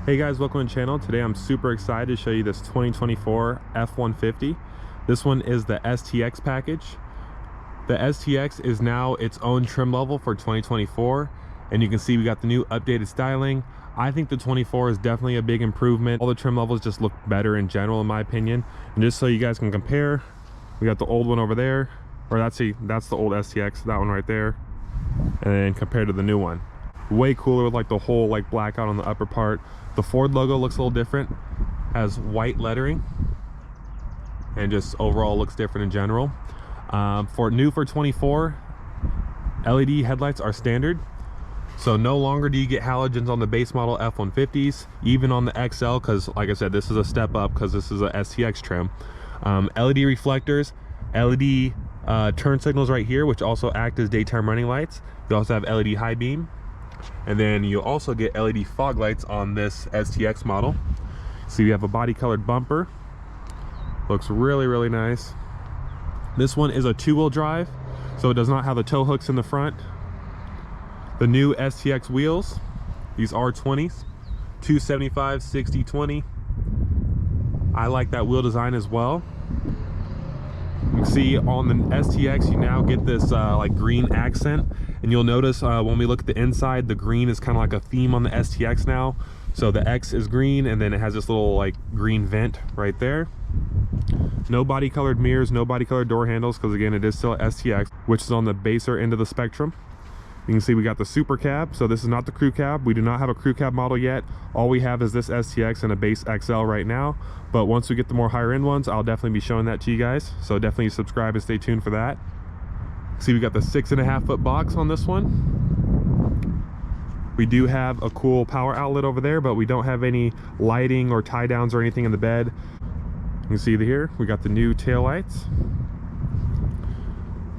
Hey guys, welcome to the channel. Today I'm super excited to show you this 2024 F-150. This one is the STX package. The STX is now its own trim level for 2024, and you can see we got the new updated styling. I think the 24 is definitely a big improvement. All the trim levels just look better in general in my opinion. And just so you guys can compare, we got the old one over there, or that's the old STX, that one right there, and then compared to the new one. Way cooler with like the whole like blackout on the upper part. The Ford logo looks a little different, has white lettering, and just overall looks different in general. For 24, LED headlights are standard, so no longer do you get halogens on the base model F-150s, even on the XL, because like I said, this is a step up because this is a STX trim. LED reflectors, LED turn signals right here, which also act as daytime running lights. You also have LED high beam. And then you also get LED fog lights on this STX model. So you have a body colored bumper. Looks really nice. This one is a two-wheel drive, so it does not have the tow hooks in the front. The new STX wheels, these R20s, 275, 60, 20. I like that wheel design as well. You can see on the STX you now get this like green accent, and you'll notice when we look at the inside, the green is kind of like a theme on the STX now. So the X is green, and then it has this little like green vent right there. No body colored mirrors, no body colored door handles, because again it is still STX, which is on the baser end of the spectrum. You can see we got the SuperCab, so this is not the crew cab. We do not have a crew cab model yet. All we have is this STX and a base XL right now, but once we get the more higher end ones, I'll definitely be showing that to you guys, so definitely subscribe and stay tuned for that. See, we got the 6.5 foot box on this one. We do have a cool power outlet over there, but we don't have any lighting or tie downs or anything in the bed. You can see here we got the new taillights.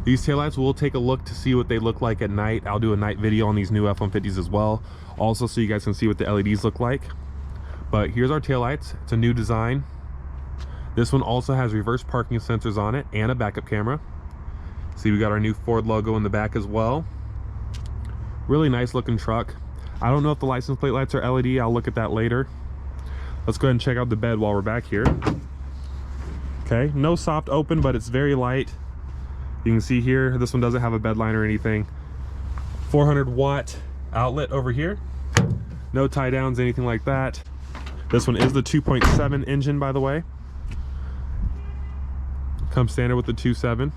These taillights, we'll take a look to see what they look like at night. I'll do a night video on these new F-150s as well, also so you guys can see what the LEDs look like. But here's our taillights. It's a new design. This one also has reverse parking sensors on it and a backup camera. See, we got our new Ford logo in the back as well. Really nice looking truck. I don't know if the license plate lights are LED. I'll look at that later. Let's go ahead and check out the bed while we're back here. Okay, no soft open, but it's very light. You can see here, this one doesn't have a bed line or anything. 400 watt outlet over here. No tie downs, anything like that. This one is the 2.7 engine, by the way. Comes standard with the 2.7.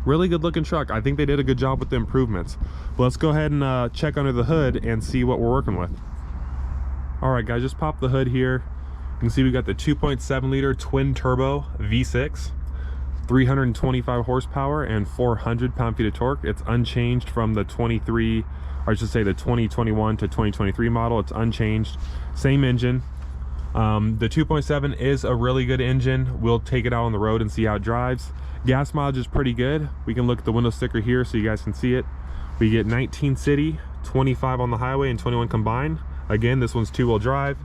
Really good looking truck. I think they did a good job with the improvements. But let's go ahead and check under the hood and see what we're working with. All right, guys, just pop the hood here. You can see we got the 2.7 liter twin turbo V6. 325 horsepower and 400 pound-feet of torque. It's unchanged from the 23, or I should say the 2021 to 2023 model. It's unchanged, same engine. The 2.7 is a really good engine. We'll take it out on the road and see how it drives. Gas mileage is pretty good. We can look at the window sticker here so you guys can see it. We get 19 city, 25 on the highway, and 21 combined. Again, this one's two-wheel drive.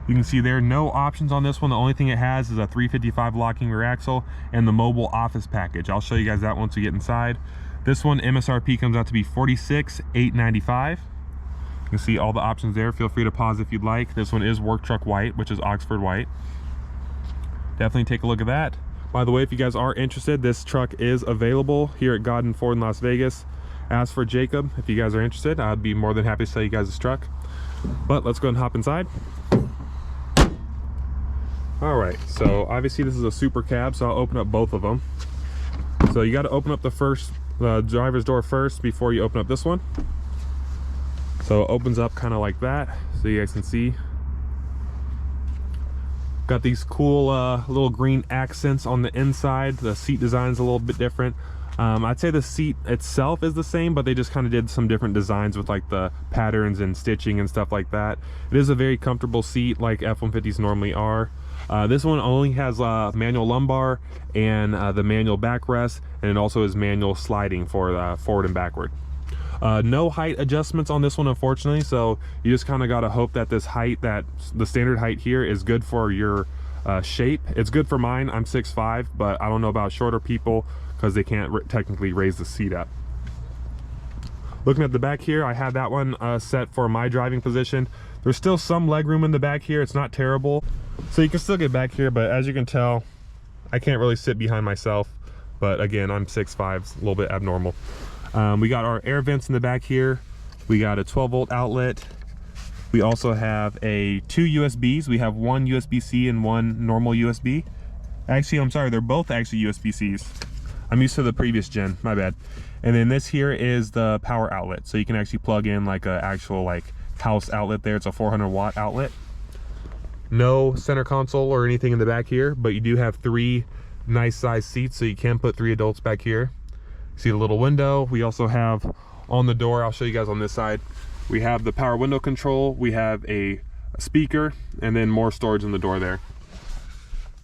You can see there, no options on this one. The only thing it has is a 355 locking rear axle and the mobile office package. I'll show you guys that once we get inside. This one, MSRP comes out to be $46,895. You can see all the options there. Feel free to pause if you'd like. This one is work truck white, which is Oxford white. Definitely take a look at that. By the way, if you guys are interested, this truck is available here at Godden Ford in Las Vegas. Ask for Jacob if you guys are interested. I'd be more than happy to sell you guys this truck. But let's go ahead and hop inside. All right, so obviously this is a SuperCab, so I'll open up both of them. So you got to open up the driver's door first before you open up this one. So it opens up kind of like that, so you guys can see. Got these cool little green accents on the inside. The seat design's a little bit different. I'd say the seat itself is the same, but they just kind of did some different designs with like the patterns and stitching and stuff like that. It is a very comfortable seat like F-150s normally are. This one only has manual lumbar and the manual backrest, and it also is manual sliding for forward and backward. No height adjustments on this one, unfortunately, so you just kind of got to hope that this height, that the standard height here, is good for your shape. It's good for mine. I'm 6'5", but I don't know about shorter people because they can't technically raise the seat up. Looking at the back here, I have that one set for my driving position. There's still some leg room in the back here. It's not terrible. So you can still get back here, but as you can tell, I can't really sit behind myself. But again, I'm 6'5", it's a little bit abnormal. We got our air vents in the back here. We got a 12-volt outlet. We also have two USBs. We have one USB-C and one normal USB. Actually, I'm sorry, they're both actually USB-Cs. I'm used to the previous gen, my bad. And then this here is the power outlet. So you can actually plug in like an actual like house outlet there. It's a 400-watt outlet. No center console or anything in the back here, but you do have 3 nice size seats, so you can put 3 adults back here. See the little window. We also have on the door, I'll show you guys on this side, we have the power window control, we have a speaker, and then more storage in the door there.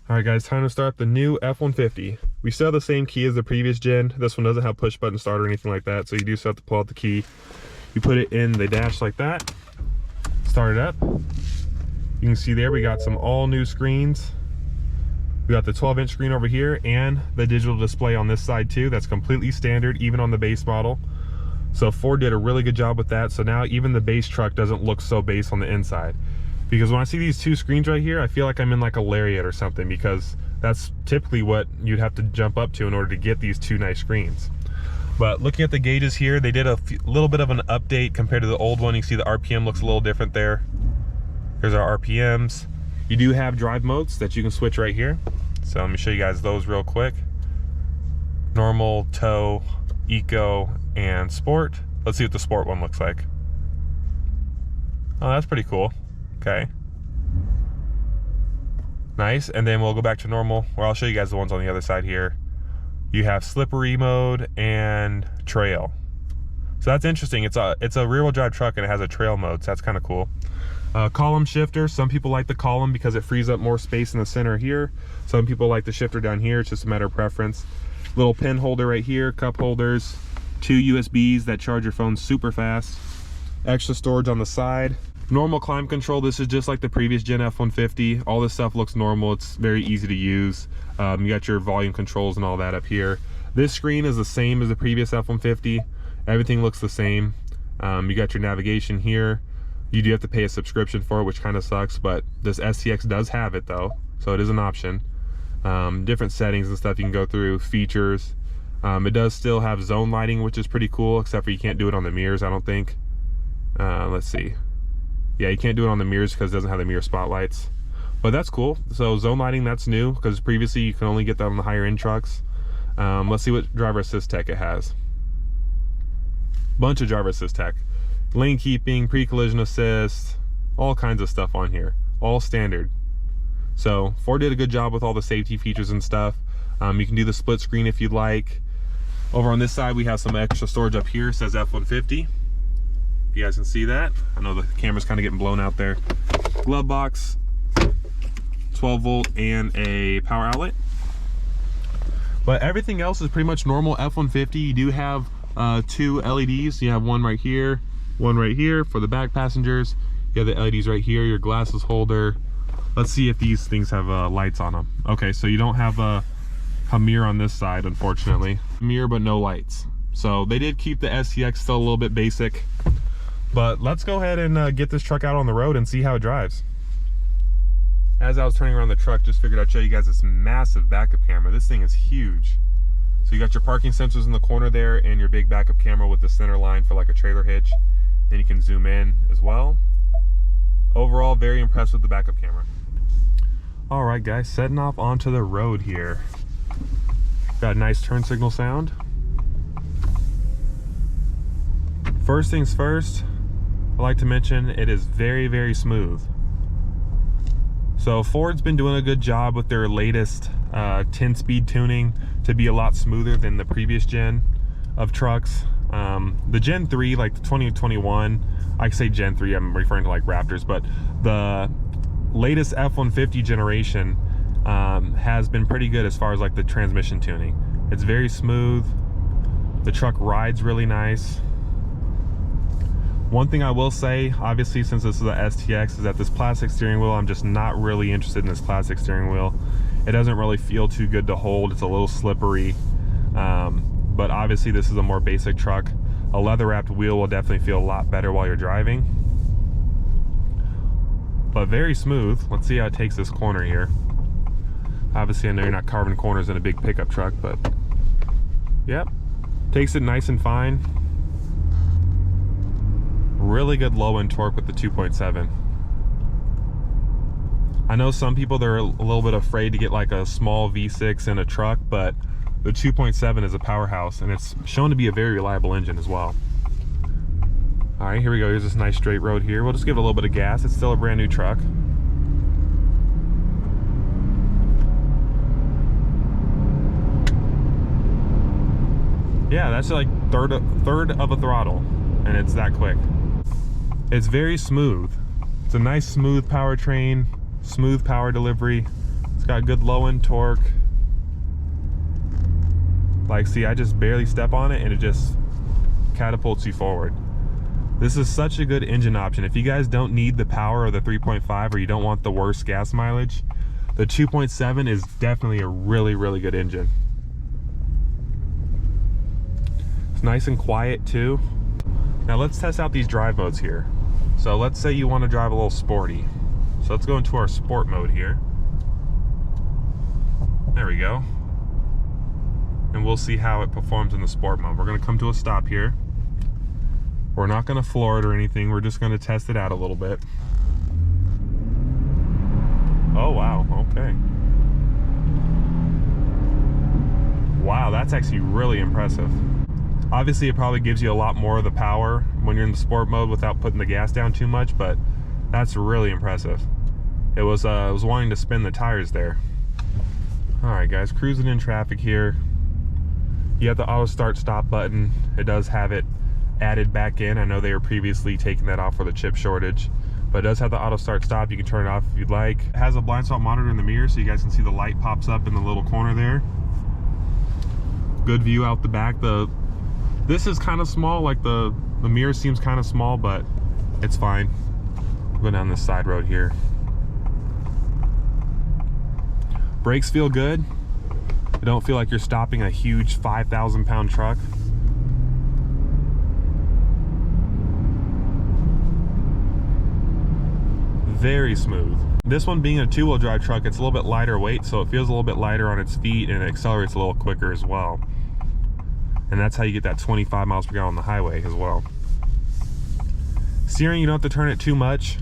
All right guys, time to start the new F-150. We still have the same key as the previous gen. This one doesn't have push button start or anything like that, so you do still have to pull out the key. You put it in the dash like that, start it up. You can see there we got some all new screens. We got the 12-inch screen over here and the digital display on this side too. That's completely standard, even on the base model. So Ford did a really good job with that. So now even the base truck doesn't look so base on the inside. Because when I see these 2 screens right here, I feel like I'm in like a Lariat or something, because that's typically what you'd have to jump up to in order to get these 2 nice screens. But looking at the gauges here, they did a little bit of an update compared to the old one. You can see the RPM looks a little different there. Here's our RPMs. You do have drive modes that you can switch right here. So let me show you guys those real quick. Normal, tow, eco, and sport. Let's see what the sport one looks like. Oh, that's pretty cool. Okay. Nice. And then we'll go back to normal, where I'll show you guys the ones on the other side here. You have slippery mode and trail. So that's interesting. It's a rear-wheel drive truck and it has a trail mode, so that's kind of cool. Column shifter. Some people like the column because it frees up more space in the center here. Some people like the shifter down here. It's just a matter of preference. Little pen holder right here, cup holders, 2 USBs that charge your phone super fast. Extra storage on the side. Normal climate control. This is just like the previous gen F-150. All this stuff looks normal. It's very easy to use. You got your volume controls and all that up here. This screen is the same as the previous F-150. Everything looks the same. You got your navigation here. You do have to pay a subscription for it, which kind of sucks, but this STX does have it though, so it is an option. Different settings and stuff you can go through, features. It does still have zone lighting, which is pretty cool, except for you can't do it on the mirrors, I don't think. Let's see. Yeah, you can't do it on the mirrors because it doesn't have the mirror spotlights, but that's cool. So zone lighting, that's new, because previously you can only get that on the higher end trucks. Let's see what driver assist tech it has. Bunch of driver assist tech. Lane keeping, pre-collision assist, all kinds of stuff on here, all standard. So Ford did a good job with all the safety features and stuff. You can do the split screen if you'd like. Over on this side we have some extra storage up here. It says F-150. You guys can see that. I know the camera's kind of getting blown out there. Glove box, 12-volt, and a power outlet. But everything else is pretty much normal F-150. You do have 2 LEDs. You have one right here for the back passengers. You have the LEDs right here, your glasses holder. Let's see if these things have lights on them. Okay, so you don't have a mirror on this side, unfortunately. Mirror, but no lights. So they did keep the STX still a little bit basic. But let's go ahead and get this truck out on the road and see how it drives. As I was turning around the truck, just figured I'd show you guys this massive backup camera. This thing is huge. So you got your parking sensors in the corner there and your big backup camera with the center line for like a trailer hitch. Then you can zoom in as well. Overall, very impressed with the backup camera. All right guys, setting off onto the road here. Got a nice turn signal sound. First things first, I like to mention it is very, very smooth. So Ford's been doing a good job with their latest 10-speed tuning to be a lot smoother than the previous gen of trucks. The Gen 3, like the 2021, I say Gen 3, I'm referring to like Raptors, but the latest F-150 generation has been pretty good as far as like the transmission tuning. It's very smooth. The truck rides really nice. One thing I will say, obviously since this is a STX, is that this plastic steering wheel, I'm just not really interested in this plastic steering wheel. It doesn't really feel too good to hold. It's a little slippery. But obviously this is a more basic truck. A leather wrapped wheel will definitely feel a lot better while you're driving. but very smooth. Let's see how it takes this corner here. Obviously, I know you're not carving corners in a big pickup truck, but yep, takes it nice and fine. Really good low end torque with the 2.7. I know some people, they're a little bit afraid to get like a small V6 in a truck, but the 2.7 is a powerhouse, and it's shown to be a very reliable engine as well. All right, here we go. Here's this nice straight road here. We'll just give it a little bit of gas. It's still a brand new truck. Yeah, that's like third of a throttle, and it's that quick. It's very smooth. It's a nice smooth powertrain, smooth power delivery. It's got good low end torque. Like, see, I just barely step on it and it just catapults you forward. This is such a good engine option. If you guys don't need the power of the 3.5 or you don't want the worst gas mileage, the 2.7 is definitely a really, really good engine. It's nice and quiet too. Now let's test out these drive modes here. So let's say you want to drive a little sporty. So let's go into our sport mode here. There we go. And we'll see how it performs in the sport mode. We're going to come to a stop here. We're not going to floor it or anything. We're just going to test it out a little bit. Oh, wow. Okay. Wow, that's actually really impressive. Obviously, it probably gives you a lot more of the power when you're in the sport mode without putting the gas down too much, but that's really impressive. It was wanting to spin the tires there. All right, guys, cruising in traffic here. You have the auto start stop button. It does have it added back in. I know they were previously taking that off for the chip shortage, but it does have the auto start stop. You can turn it off if you'd like. It has a blind spot monitor in the mirror, so you guys can see the light pops up in the little corner there. Good view out the back. This is kind of small, like the mirror seems kind of small, but it's fine. We'll go down this side road here. Brakes feel good. You don't feel like you're stopping a huge 5,000 pound truck. Very smooth. This one being a two-wheel drive truck, it's a little bit lighter weight, so it feels a little bit lighter on its feet, and it accelerates a little quicker as well. And that's how you get that 25 miles per gallon on the highway as well. Steering, you don't have to turn it too much.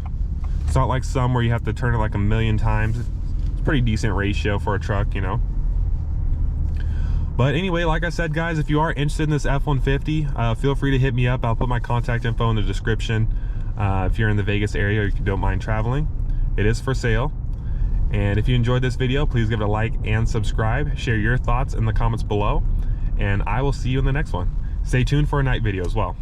It's not like some where you have to turn it like a million times. It's a pretty decent ratio for a truck, you know. But anyway, like I said, guys, if you are interested in this F-150, feel free to hit me up. I'll put my contact info in the description. If you're in the Vegas area or you don't mind traveling, it is for sale. And if you enjoyed this video, please give it a like and subscribe. Share your thoughts in the comments below, and I will see you in the next one. Stay tuned for a night video as well.